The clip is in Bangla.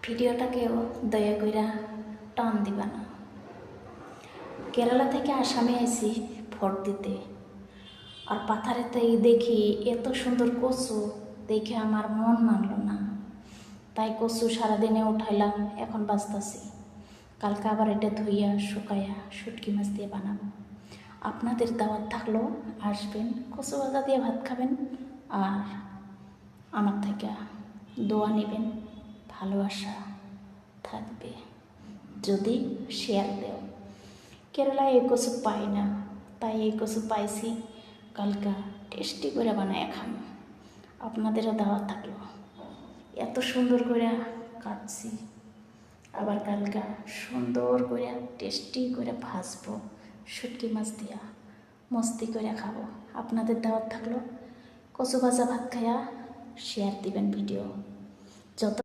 ভিডিওটাকেও দয়া কইরা টান দিবা না। কেরালা থেকে আসামে আইছি ভোট দিতে, আর পাথারেতেই দেখি এত সুন্দর কচু দেখে আমার মন মানল না। তাই কচু সারাদিনে উঠাইলাম, এখন বাঁচতাছি। কালকে আবার এটা ধুইয়া শুকাইয়া শুটকি মাছ দিয়ে বানাবো। আপনাদের দাওয়াত থাকলো, আসবেন, কচু ভাজা দিয়ে ভাত খাবেন, আর আমার থেকে দোয়া নেবেন, ভালোবাসা থাকবে যদি শেয়ার দেও। কেরালায় এই কচু পাই না, তাই এই কচু পাইছি, কালকা টেস্টি করে বানায় খাম। আপনাদেরও দাওয়াত থাকলো। এত সুন্দর করে কাটছি, আবার কালকা সুন্দর করে টেস্টি করে ভাজবো শুটকি মাছ দিয়া, মস্তি করে খাবো। আপনাদের দাওয়াত থাকলো। কচু ভাজা ভাত খাইয়া শেয়ার দিবেন ভিডিও। যত